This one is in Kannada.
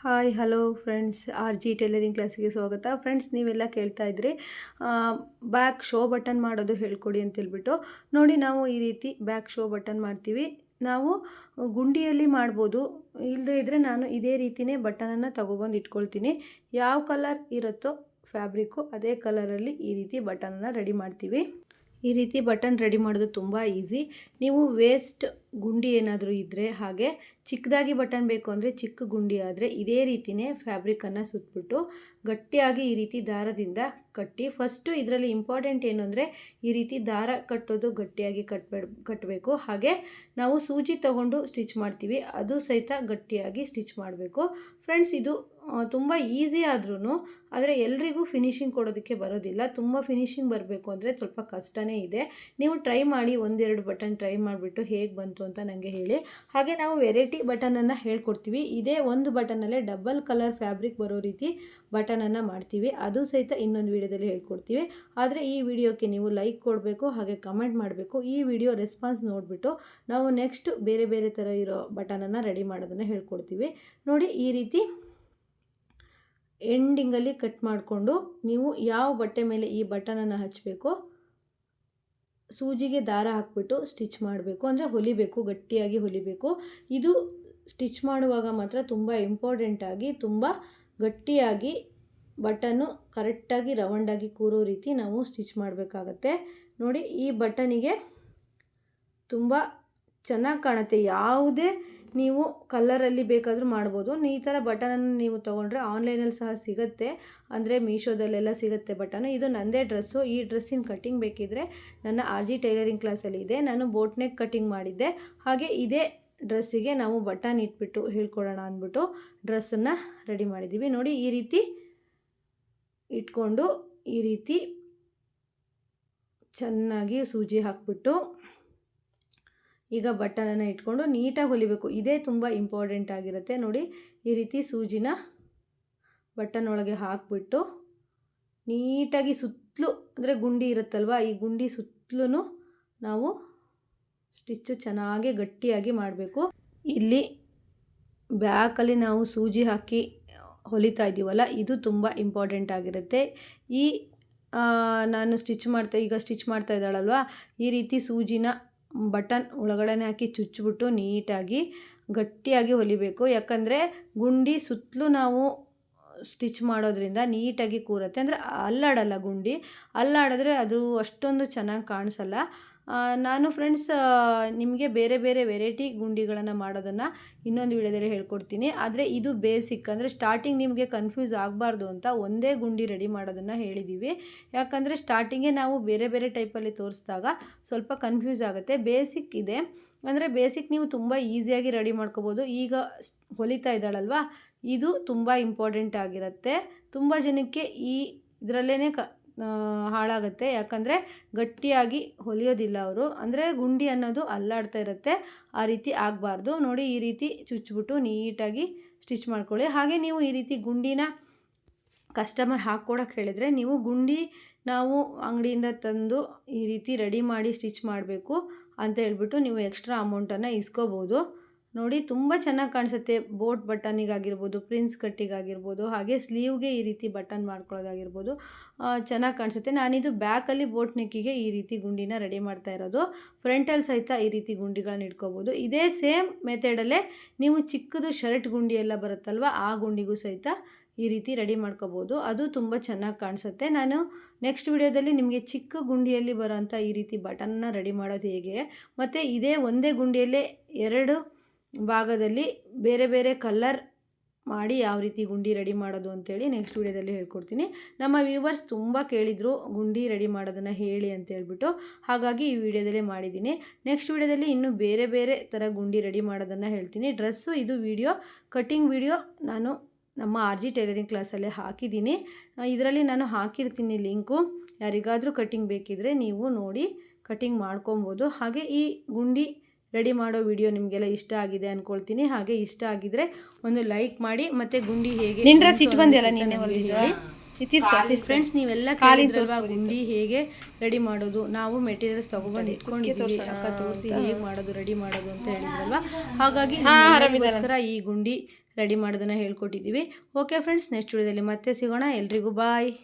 Hi hello friends, R G tailoring ಕ್ಲಾಸಿಗೆ ಸ್ವಾಗತ. ಫ್ರೆಂಡ್ಸ್, ನೀವೆಲ್ಲ ಕೇಳ್ತಾ ಇದ್ರಿ ಬ್ಯಾಕ್ ಶೋ ಬಟನ್ ಮಾಡೋದು ಹೇಳ್ಕೊಡಿ ಅಂತೇಳ್ಬಿಟ್ಟು. ನೋಡಿ, ನಾವು ಈ ರೀತಿ ಬ್ಯಾಕ್ ಶೋ ಬಟನ್ ಮಾಡ್ತೀವಿ. ನಾವು ಗುಂಡಿಯಲ್ಲಿ ಮಾಡ್ಬೋದು, ಇಲ್ಲದೇ ಇದ್ದರೆ ನಾನು ಇದೇ ರೀತಿಯೇ ಬಟನನ್ನು ತಗೊಬಂದು ಇಟ್ಕೊಳ್ತೀನಿ. ಯಾವ ಕಲರ್ ಇರುತ್ತೋ ಫ್ಯಾಬ್ರಿಕ್ಕು ಅದೇ ಕಲರಲ್ಲಿ ಈ ರೀತಿ ಬಟನನ್ನು ರೆಡಿ ಮಾಡ್ತೀವಿ. ಈ ರೀತಿ ಬಟನ್ ರೆಡಿ ಮಾಡೋದು ತುಂಬ ಈಸಿ. ನೀವು ವೇಸ್ಟ್ ಗುಂಡಿ ಏನಾದರೂ ಇದ್ದರೆ, ಹಾಗೆ ಚಿಕ್ಕದಾಗಿ ಬಟನ್ ಬೇಕು ಅಂದರೆ ಚಿಕ್ಕ ಗುಂಡಿ ಆದರೆ ಇದೇ ರೀತಿಯೇ ಫ್ಯಾಬ್ರಿಕನ್ನು ಸುತ್ತಬಿಟ್ಟು ಗಟ್ಟಿಯಾಗಿ ಈ ರೀತಿ ದಾರದಿಂದ ಕಟ್ಟಿ. ಫಸ್ಟು ಇದರಲ್ಲಿ ಇಂಪಾರ್ಟೆಂಟ್ ಏನು ಅಂದರೆ ಈ ರೀತಿ ದಾರ ಕಟ್ಟೋದು ಗಟ್ಟಿಯಾಗಿ ಕಟ್ಟಬೇಕು. ಹಾಗೆ ನಾವು ಸೂಜಿ ತಗೊಂಡು ಸ್ಟಿಚ್ ಮಾಡ್ತೀವಿ, ಅದು ಸಹಿತ ಗಟ್ಟಿಯಾಗಿ ಸ್ಟಿಚ್ ಮಾಡಬೇಕು. ಫ್ರೆಂಡ್ಸ್, ಇದು ತುಂಬ ಈಸಿ ಆದ್ರೂ ಆದರೆ ಎಲ್ರಿಗೂ ಫಿನಿಶಿಂಗ್ ಕೊಡೋದಕ್ಕೆ ಬರೋದಿಲ್ಲ. ತುಂಬ ಫಿನಿಶಿಂಗ್ ಬರಬೇಕು ಅಂದರೆ ಸ್ವಲ್ಪ ಕಷ್ಟನೇ ಇದೆ. ನೀವು ಟ್ರೈ ಮಾಡಿ, ಒಂದೆರಡು ಬಟನ್ ಟ್ರೈ ಮಾಡಿಬಿಟ್ಟು ಹೇಗೆ ಬಂತು ಅಂತ ನನಗೆ ಹೇಳಿ. ಹಾಗೆ ನಾವು ವೆರೈಟಿ ಬಟನನ್ನು ಹೇಳ್ಕೊಡ್ತೀವಿ. ಇದೇ ಒಂದು ಬಟನಲ್ಲೇ ಡಬಲ್ ಕಲರ್ ಫ್ಯಾಬ್ರಿಕ್ ಬರೋ ರೀತಿ ಬಟನನ್ನು ಮಾಡ್ತೀವಿ, ಅದು ಸಹಿತ ಇನ್ನೊಂದು ವೀಡಿಯೋದಲ್ಲಿ ಹೇಳ್ಕೊಡ್ತೀವಿ. ಆದರೆ ಈ ವಿಡಿಯೋಕ್ಕೆ ನೀವು ಲೈಕ್ ಕೊಡಬೇಕು, ಹಾಗೆ ಕಮೆಂಟ್ ಮಾಡಬೇಕು. ಈ ವಿಡಿಯೋ ರೆಸ್ಪಾನ್ಸ್ ನೋಡಿಬಿಟ್ಟು ನಾವು ನೆಕ್ಸ್ಟ್ ಬೇರೆ ಬೇರೆ ಥರ ಇರೋ ಬಟನನ್ನು ರೆಡಿ ಮಾಡೋದನ್ನು ಹೇಳ್ಕೊಡ್ತೀವಿ. ನೋಡಿ, ಈ ರೀತಿ ಎಂಡಿಂಗಲ್ಲಿ ಕಟ್ ಮಾಡಿಕೊಂಡು ನೀವು ಯಾವ ಬಟ್ಟೆ ಮೇಲೆ ಈ ಬಟನನ್ನು ಹಚ್ಚಬೇಕು, ಸೂಜಿಗೆ ದಾರ ಹಾಕ್ಬಿಟ್ಟು ಸ್ಟಿಚ್ ಮಾಡಬೇಕು. ಅಂದರೆ ಹೊಲಿಬೇಕು, ಗಟ್ಟಿಯಾಗಿ ಹೊಲಿಬೇಕು. ಇದು ಸ್ಟಿಚ್ ಮಾಡುವಾಗ ಮಾತ್ರ ತುಂಬ ಇಂಪಾರ್ಟೆಂಟಾಗಿ ತುಂಬ ಗಟ್ಟಿಯಾಗಿ ಬಟನ್ನು ಕರೆಕ್ಟಾಗಿ ರೌಂಡಾಗಿ ಕೂರೋ ರೀತಿ ನಾವು ಸ್ಟಿಚ್ ಮಾಡಬೇಕಾಗತ್ತೆ. ನೋಡಿ, ಈ ಬಟನಿಗೆ ತುಂಬ ಚೆನ್ನಾಗಿ ಕಾಣುತ್ತೆ. ಯಾವುದೇ ನೀವು ಕಲರಲ್ಲಿ ಬೇಕಾದರೂ ಮಾಡ್ಬೋದು. ಈ ಥರ ಬಟನನ್ನು ನೀವು ತೊಗೊಂಡ್ರೆ ಆನ್ಲೈನಲ್ಲಿ ಸಹ ಸಿಗುತ್ತೆ, ಅಂದರೆ ಮೀಶೋದಲ್ಲೆಲ್ಲ ಸಿಗುತ್ತೆ ಬಟನು. ಇದು ನನ್ನದೇ ಡ್ರೆಸ್ಸು. ಈ ಡ್ರೆಸ್ಸಿನ ಕಟ್ಟಿಂಗ್ ಬೇಕಿದ್ದರೆ ನನ್ನ ಆರ್ ಜಿ ಟೈಲರಿಂಗ್ ಕ್ಲಾಸಲ್ಲಿ ಇದೆ. ನಾನು ಬೋಟ್ ನೆಕ್ ಕಟ್ಟಿಂಗ್ ಮಾಡಿದ್ದೆ. ಹಾಗೆ ಇದೇ ಡ್ರೆಸ್ಸಿಗೆ ನಾವು ಬಟನ್ ಇಟ್ಬಿಟ್ಟು ಹೇಳ್ಕೊಡೋಣ ಅಂದ್ಬಿಟ್ಟು ಡ್ರೆಸ್ಸನ್ನು ರೆಡಿ ಮಾಡಿದ್ದೀವಿ. ನೋಡಿ, ಈ ರೀತಿ ಇಟ್ಕೊಂಡು ಈ ರೀತಿ ಚೆನ್ನಾಗಿ ಸೂಜಿ ಹಾಕ್ಬಿಟ್ಟು ಈಗ ಬಟನನ್ನು ಇಟ್ಕೊಂಡು ನೀಟಾಗಿ ಹೊಲಿಬೇಕು. ಇದೇ ತುಂಬ ಇಂಪಾರ್ಟೆಂಟ್ ಆಗಿರುತ್ತೆ. ನೋಡಿ, ಈ ರೀತಿ ಸೂಜಿನ ಬಟನ್ ಒಳಗೆ ಹಾಕ್ಬಿಟ್ಟು ನೀಟಾಗಿ ಸುತ್ತಲೂ, ಅಂದರೆ ಗುಂಡಿ ಇರುತ್ತಲ್ವ, ಈ ಗುಂಡಿ ಸುತ್ತಲೂ ನಾವು ಸ್ಟಿಚ್ಚು ಚೆನ್ನಾಗಿ ಗಟ್ಟಿಯಾಗಿ ಮಾಡಬೇಕು. ಇಲ್ಲಿ ಬ್ಯಾಕಲ್ಲಿ ನಾವು ಸೂಜಿ ಹಾಕಿ ಹೊಲಿತಾ ಇದ್ದೀವಲ್ಲ, ಇದು ತುಂಬ ಇಂಪಾರ್ಟೆಂಟ್ ಆಗಿರುತ್ತೆ. ಈ ನಾನು ಸ್ಟಿಚ್ ಮಾಡ್ತಾ ಇದ್ದಾಳಲ್ವ, ಈ ರೀತಿ ಸೂಜಿನ ಬಟನ್ ಒಳಗಡೆ ಹಾಕಿ ಚುಚ್ಚಿಬಿಟ್ಟು ನೀಟಾಗಿ ಗಟ್ಟಿಯಾಗಿ ಹೊಲಿಬೇಕು. ಯಾಕಂದರೆ ಗುಂಡಿ ಸುತ್ತಲೂ ನಾವು ಸ್ಟಿಚ್ ಮಾಡೋದ್ರಿಂದ ನೀಟಾಗಿ ಕೂರುತ್ತೆ. ಅಂದರೆ ಅಲ್ಲಾಡಲ್ಲ ಗುಂಡಿ. ಅಲ್ಲಾಡಿದ್ರೆ ಅದು ಅಷ್ಟೊಂದು ಚೆನ್ನಾಗಿ ಕಾಣಿಸಲ್ಲ. ನಾನು ಫ್ರೆಂಡ್ಸ್ ನಿಮಗೆ ಬೇರೆ ಬೇರೆ ವೆರೈಟಿ ಗುಂಡಿಗಳನ್ನು ಮಾಡೋದನ್ನು ಇನ್ನೊಂದು ವಿಡಿಯೋದಲ್ಲಿ ಹೇಳ್ಕೊಡ್ತೀನಿ. ಆದರೆ ಇದು ಬೇಸಿಕ್, ಅಂದರೆ ಸ್ಟಾರ್ಟಿಂಗ್ ನಿಮಗೆ ಕನ್ಫ್ಯೂಸ್ ಆಗಬಾರ್ದು ಅಂತ ಒಂದೇ ಗುಂಡಿ ರೆಡಿ ಮಾಡೋದನ್ನು ಹೇಳಿದ್ದೀವಿ. ಯಾಕಂದರೆ ಸ್ಟಾರ್ಟಿಂಗೇ ನಾವು ಬೇರೆ ಬೇರೆ ಟೈಪಲ್ಲಿ ತೋರಿಸಿದಾಗ ಸ್ವಲ್ಪ ಕನ್ಫ್ಯೂಸ್ ಆಗುತ್ತೆ. ಬೇಸಿಕ್ ಇದೆ, ಅಂದರೆ ಬೇಸಿಕ್ ನೀವು ತುಂಬ ಈಸಿಯಾಗಿ ರೆಡಿ ಮಾಡ್ಕೋಬೋದು. ಈಗ ಹೊಲಿತಾ ಇದ್ದಾಳಲ್ವ, ಇದು ತುಂಬ ಇಂಪಾರ್ಟೆಂಟ್ ಆಗಿರುತ್ತೆ. ತುಂಬ ಜನಕ್ಕೆ ಇದರಲ್ಲೇ ಹಾಳಾಗುತ್ತೆ. ಯಾಕಂದರೆ ಗಟ್ಟಿಯಾಗಿ ಹೊಲಿಯೋದಿಲ್ಲ ಅವರು, ಅಂದರೆ ಗುಂಡಿ ಅನ್ನೋದು ಅಲ್ಲಾಡ್ತಾ ಇರುತ್ತೆ. ಆ ರೀತಿ ಆಗಬಾರ್ದು. ನೋಡಿ, ಈ ರೀತಿ ಚುಚ್ಚಿಬಿಟ್ಟು ನೀಟಾಗಿ ಸ್ಟಿಚ್ ಮಾಡ್ಕೊಳ್ಳಿ. ಹಾಗೆ ನೀವು ಈ ರೀತಿ ಗುಂಡಿನ ಕಸ್ಟಮರ್ ಹಾಕ್ಕೊಡೋಕ್ಕೆ ಹೇಳಿದರೆ, ನೀವು ಗುಂಡಿ ನಾವು ಅಂಗಡಿಯಿಂದ ತಂದು ಈ ರೀತಿ ರೆಡಿ ಮಾಡಿ ಸ್ಟಿಚ್ ಮಾಡಬೇಕು ಅಂತ ಹೇಳ್ಬಿಟ್ಟು ನೀವು ಎಕ್ಸ್ಟ್ರಾ ಅಮೌಂಟನ್ನು ಇಸ್ಕೋಬೋದು. ನೋಡಿ, ತುಂಬ ಚೆನ್ನಾಗಿ ಕಾಣಿಸುತ್ತೆ. ಬೋಟ್ ಬಟನಿಗಾಗಿರ್ಬೋದು, ಪ್ರಿನ್ಸ್ ಕಟ್ಟಿಗಾಗಿರ್ಬೋದು, ಹಾಗೆ ಸ್ಲೀವ್ಗೆ ಈ ರೀತಿ ಬಟನ್ ಮಾಡ್ಕೊಳ್ಳೋದಾಗಿರ್ಬೋದು, ಚೆನ್ನಾಗಿ ಕಾಣಿಸುತ್ತೆ. ನಾನಿದು ಬ್ಯಾಕಲ್ಲಿ ಬೋಟ್ ನೆಕ್ಕಿಗೆ ಈ ರೀತಿ ಗುಂಡಿನ ರೆಡಿ ಮಾಡ್ತಾ ಇರೋದು. ಫ್ರಂಟಲ್ಲಿ ಸಹಿತ ಈ ರೀತಿ ಗುಂಡಿಗಳನ್ನ ಇಟ್ಕೋಬೋದು. ಇದೇ ಸೇಮ್ ಮೆಥಡಲ್ಲೇ ನೀವು ಚಿಕ್ಕದು ಶರ್ಟ್ ಗುಂಡಿ ಎಲ್ಲ ಬರುತ್ತಲ್ವ, ಆ ಗುಂಡಿಗೂ ಸಹಿತ ಈ ರೀತಿ ರೆಡಿ ಮಾಡ್ಕೋಬೋದು. ಅದು ತುಂಬ ಚೆನ್ನಾಗಿ ಕಾಣಿಸುತ್ತೆ. ನಾನು ನೆಕ್ಸ್ಟ್ ವಿಡಿಯೋದಲ್ಲಿ ನಿಮಗೆ ಚಿಕ್ಕ ಗುಂಡಿಯಲ್ಲಿ ಬರೋಂಥ ಈ ರೀತಿ ಬಟನ್ನ ರೆಡಿ ಮಾಡೋದು ಹೇಗೆ, ಮತ್ತು ಇದೇ ಒಂದೇ ಗುಂಡಿಯಲ್ಲೇ ಎರಡು ಭಾಗದಲ್ಲಿ ಬೇರೆ ಬೇರೆ ಕಲರ್ ಮಾಡಿ ಯಾವ ರೀತಿ ಗುಂಡಿ ರೆಡಿ ಮಾಡೋದು ಅಂತೇಳಿ ನೆಕ್ಸ್ಟ್ ವಿಡಿಯೋದಲ್ಲಿ ಹೇಳ್ಕೊಡ್ತೀನಿ. ನಮ್ಮ ವ್ಯೂವರ್ಸ್ ತುಂಬ ಕೇಳಿದರು ಗುಂಡಿ ರೆಡಿ ಮಾಡೋದನ್ನು ಹೇಳಿ ಅಂತ ಹೇಳ್ಬಿಟ್ಟು, ಹಾಗಾಗಿ ಈ ವಿಡಿಯೋದಲ್ಲೇ ಮಾಡಿದ್ದೀನಿ. ನೆಕ್ಸ್ಟ್ ವಿಡಿಯೋದಲ್ಲಿ ಇನ್ನೂ ಬೇರೆ ಬೇರೆ ಥರ ಗುಂಡಿ ರೆಡಿ ಮಾಡೋದನ್ನು ಹೇಳ್ತೀನಿ. ಡ್ರೆಸ್ಸು ಇದು ಕಟ್ಟಿಂಗ್ ವಿಡಿಯೋ ನಾನು ನಮ್ಮ ಆರ್ ಜಿ ಟೈಲರಿಂಗ್ ಕ್ಲಾಸಲ್ಲೇ ಹಾಕಿದ್ದೀನಿ. ಇದರಲ್ಲಿ ನಾನು ಹಾಕಿರ್ತೀನಿ ಲಿಂಕು. ಯಾರಿಗಾದರೂ ಕಟ್ಟಿಂಗ್ ಬೇಕಿದ್ದರೆ ನೀವು ನೋಡಿ ಕಟ್ಟಿಂಗ್ ಮಾಡ್ಕೊಬೋದು. ಹಾಗೆ ಈ ಗುಂಡಿ ರೆಡಿ ಮಾಡೋ ವಿಡಿಯೋ ನಿಮಗೆಲ್ಲ ಇಷ್ಟ ಆಗಿದೆ ಅಂದ್ಕೊಳ್ತೀನಿ. ಹಾಗೆ ಇಷ್ಟ ಆಗಿದರೆ ಒಂದು ಲೈಕ್ ಮಾಡಿ, ಮತ್ತು ಗುಂಡಿ ಹೇಗೆ ಫ್ರೆಂಡ್ಸ್ ನೀವೆಲ್ಲ ಕಾಲಿಂದಲ್ವಾ ಗುಂಡಿ ಹೇಗೆ ರೆಡಿ ಮಾಡೋದು, ನಾವು ಮೆಟೀರಿಯಲ್ಸ್ ತೊಗೊಬಂದು ಇಟ್ಕೊಂಡಿದ್ದೀವಿ, ಅಕ್ಕ ತೋರಿಸಿ ಹೇಗೆ ಮಾಡೋದು ರೆಡಿ ಮಾಡೋದು ಅಂತ ಹೇಳಿದ್ರಲ್ವ. ಹಾಗಾಗಿ ಈ ಗುಂಡಿ ರೆಡಿ ಮಾಡೋದನ್ನು ಹೇಳ್ಕೊಟ್ಟಿದ್ದೀವಿ. ಓಕೆ ಫ್ರೆಂಡ್ಸ್, ನೆಕ್ಸ್ಟ್ ವಿಡಿಯೋದಲ್ಲಿ ಮತ್ತೆ ಸಿಗೋಣ. ಎಲ್ರಿಗೂ ಬಾಯ್.